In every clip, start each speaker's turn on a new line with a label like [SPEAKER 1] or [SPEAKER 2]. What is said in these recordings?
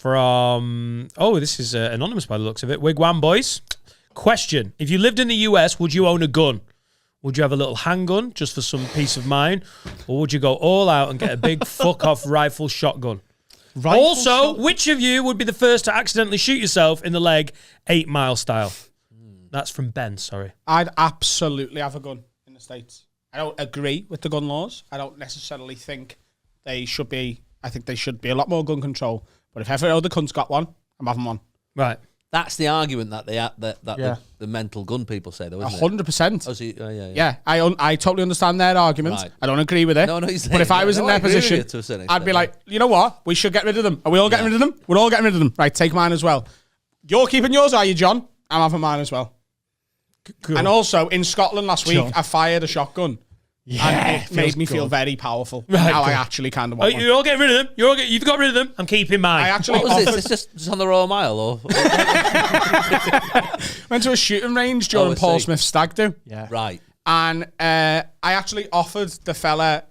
[SPEAKER 1] from... Oh, this is anonymous by the looks of it. Wigwam boys. Question. If you lived in the US, would you own a gun? Would you have a little handgun just for some peace of mind? Or would you go all out and get a big fuck-off rifle shotgun? Which of you would be the first to accidentally shoot yourself in the leg 8 Mile style? That's from Ben, sorry.
[SPEAKER 2] I'd absolutely have a gun in the States. I don't agree with the gun laws. I don't necessarily think they should be. I think they should be a lot more gun control. But if every other cunt's got one, I'm having one.
[SPEAKER 1] Right.
[SPEAKER 3] That's the argument that the mental gun people say, though, isn't
[SPEAKER 2] 100%.
[SPEAKER 3] Oh, so
[SPEAKER 2] yeah, I totally understand their argument.
[SPEAKER 3] Right.
[SPEAKER 2] I don't agree with it.
[SPEAKER 3] No,
[SPEAKER 2] but if I was in their position, I'd be like, you know what? We should get rid of them. Are we all getting rid of them? We're all getting rid of them. Right, take mine as well. You're keeping yours, are you, John? I'm having mine as well. Cool. And also, in Scotland last week, I fired a shotgun. Yeah, and it made me feel very powerful. Right, now I actually kind of want one.
[SPEAKER 1] You're all getting rid of them. You've got rid of them. I'm keeping mine.
[SPEAKER 2] I actually
[SPEAKER 3] what was this? It's just on the Royal Mile, or
[SPEAKER 2] went to a shooting range during Paul Smith's stag do.
[SPEAKER 3] Yeah, right.
[SPEAKER 2] And I actually offered the fella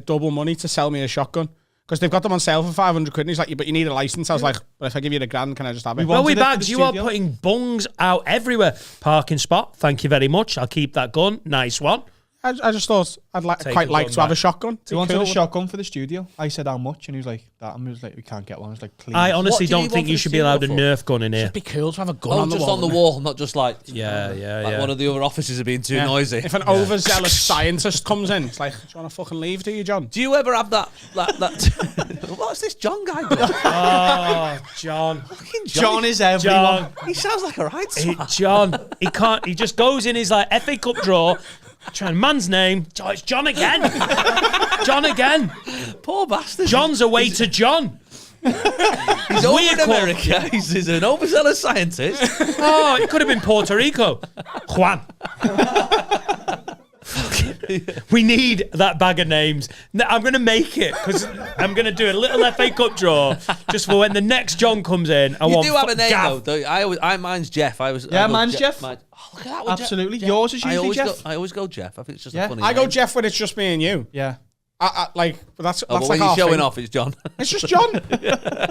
[SPEAKER 2] double money to sell me a shotgun because they've got them on sale for 500 quid. And he's like, but you need a license. I was like, but if I give you the grand, can I just have it?
[SPEAKER 1] Well, bags. You are putting bungs out everywhere. Parking spot. Thank you very much. I'll keep that gun. Nice one.
[SPEAKER 2] I just thought I'd quite like to have a shotgun.
[SPEAKER 4] He wanted a shotgun for the studio. I said how much, and he was like, "That." And he was like, "We can't get one." I was like, "Please."
[SPEAKER 1] I honestly don't think you should be allowed a Nerf gun in here.
[SPEAKER 2] It'd be cool to have a gun on the wall.
[SPEAKER 3] just on the wall, not just like
[SPEAKER 1] one
[SPEAKER 3] of the other officers are being too noisy.
[SPEAKER 2] If an overzealous scientist comes in, it's like, do you want to fucking leave? Do you, John?
[SPEAKER 3] Do you ever have that? What's this John guy doing?
[SPEAKER 1] Oh, John.
[SPEAKER 4] John is everyone.
[SPEAKER 3] He sounds like a right swat.
[SPEAKER 1] John. He can't. He just goes in his FA Cup drawer. Trying man's name. Oh, it's John again. John again.
[SPEAKER 3] Poor bastard.
[SPEAKER 1] John's away to John.
[SPEAKER 3] He's over in America. He's an overzealous scientist.
[SPEAKER 1] Oh, it could have been Puerto Rico. Juan. We need that bag of names. I'm going to make it because I'm going to do a little FA Cup draw just for when the next John comes in.
[SPEAKER 3] You do have a name though, don't you? Mine's Jeff.
[SPEAKER 4] Mine's Jeff.
[SPEAKER 3] Look at that one,
[SPEAKER 4] Absolutely.
[SPEAKER 3] Jeff.
[SPEAKER 4] Yours is usually Jeff.
[SPEAKER 3] I always go Jeff. I think it's just a funny
[SPEAKER 2] I
[SPEAKER 3] name.
[SPEAKER 2] go Jeff when it's just me and you.
[SPEAKER 4] Yeah.
[SPEAKER 2] But that's
[SPEAKER 3] but
[SPEAKER 2] like
[SPEAKER 3] when you're showing off, it's John.
[SPEAKER 2] It's just John.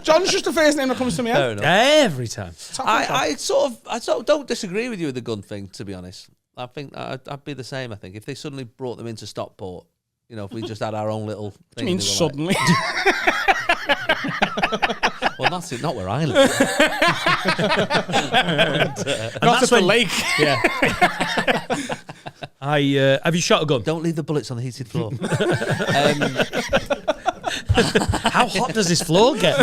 [SPEAKER 2] John's just the first name that comes to me.
[SPEAKER 1] Every time.
[SPEAKER 3] I sort of don't disagree with you with the gun thing, to be honest. I think I'd be the same. I think if they suddenly brought them into Stockport, if we just had our own little thing.
[SPEAKER 2] What do you mean suddenly?
[SPEAKER 3] Well, that's it. Not where I live.
[SPEAKER 2] Not at the lake.
[SPEAKER 1] Yeah. Have you shot a gun?
[SPEAKER 3] Don't leave the bullets on the heated floor.
[SPEAKER 1] How hot does this floor get?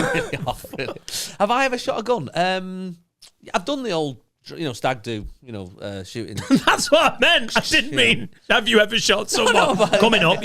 [SPEAKER 3] Have I ever shot a gun? I've done the old, stag do, shooting.
[SPEAKER 1] That's what I meant. I didn't mean, have you ever shot someone coming up,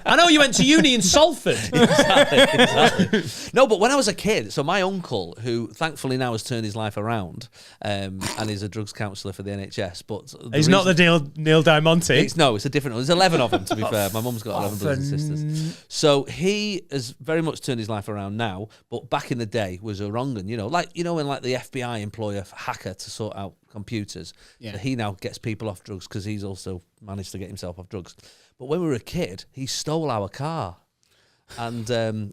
[SPEAKER 1] I know you went to uni in Salford.
[SPEAKER 3] Exactly. No, but when I was a kid, so my uncle, who thankfully now has turned his life around, and is a drugs counsellor for the NHS, but...
[SPEAKER 1] He's not the Neil Diamante.
[SPEAKER 3] It's a different one. There's 11 of them, to be fair. My mum's got 11 brothers and sisters. So he has very much turned his life around now, but back in the day was a wrong one, when the FBI employ a hacker to sort out computers. Yeah. He now gets people off drugs because he's also managed to get himself off drugs. But when we were a kid, he stole our car. And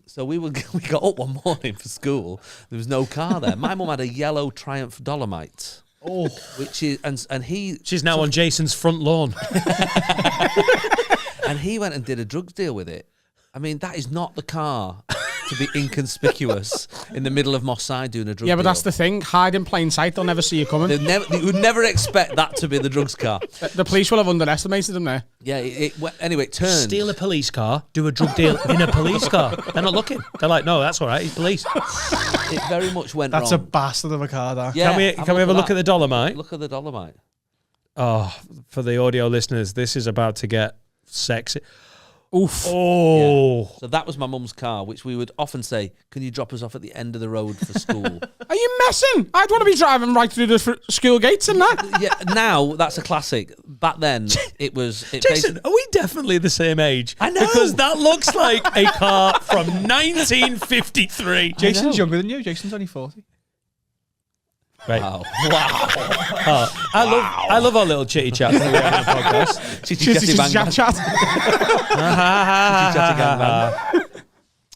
[SPEAKER 3] so we got up one morning for school. There was no car there. My mum had a yellow Triumph Dolomite. Oh, which is and he.
[SPEAKER 1] She's now on Jason's front lawn.
[SPEAKER 3] And he went and did a drugs deal with it. I mean, that is not the car to be inconspicuous in the middle of Moss Side doing a drug deal.
[SPEAKER 2] Yeah, but that's the thing. Hide in plain sight. They'll never see you coming.
[SPEAKER 3] They would never expect that to be the drugs car.
[SPEAKER 2] The police will have underestimated them there.
[SPEAKER 3] Yeah, anyway, it turned.
[SPEAKER 1] Steal a police car, do a drug deal in a police car. They're not looking. They're like, no, that's all right. He's police.
[SPEAKER 3] It very much went wrong.
[SPEAKER 4] That's a bastard of a car, that.
[SPEAKER 1] Yeah, can we have a look at the Dolomite?
[SPEAKER 3] Look at the Dolomite.
[SPEAKER 1] Oh, for the audio listeners, this is about to get sexy.
[SPEAKER 2] Oof.
[SPEAKER 1] Oh.
[SPEAKER 3] Yeah. So that was my mum's car, which we would often say, can you drop us off at the end of the road for school?
[SPEAKER 2] Are you messing? I'd want to be driving right through the school gates and that.
[SPEAKER 3] Yeah, now that's a classic. Back then, it was...
[SPEAKER 1] Jason, are we definitely the same age?
[SPEAKER 3] I know.
[SPEAKER 1] Because that looks like a car from 1953.
[SPEAKER 4] Jason's younger than you. Jason's only 40.
[SPEAKER 1] Right.
[SPEAKER 3] Wow.
[SPEAKER 1] I love our little chitty chat that we have on the podcast.
[SPEAKER 2] Chitty chat.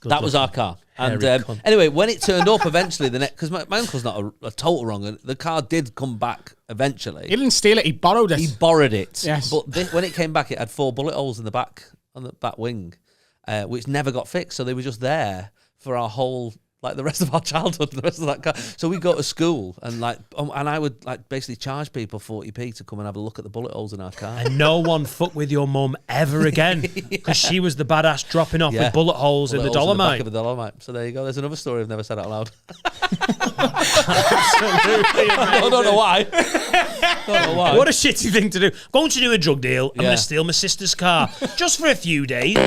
[SPEAKER 3] That was our car. And anyway, when it turned up eventually, because my uncle's not a total wrong, and the car did come back eventually.
[SPEAKER 2] He didn't steal it; he borrowed it.
[SPEAKER 3] He borrowed it.
[SPEAKER 2] Yes.
[SPEAKER 3] But when it came back, it had 4 bullet holes in the back on the back wing, which never got fixed. So they were just there for our whole. Like the rest of our childhood, the rest of that car. So we go to school and and I would basically charge people 40p to come and have a look at the bullet holes in our car.
[SPEAKER 1] And no one fucked with your mum ever again because she was the badass dropping off with bullet holes in the Dolomite.
[SPEAKER 3] In the back of the Dolomite. So there you go. There's another story I've never said out loud.
[SPEAKER 1] Absolutely amazing.
[SPEAKER 3] I don't know why.
[SPEAKER 1] What a shitty thing to do. I'm going to do a drug deal. I'm going to steal my sister's car just for a few days.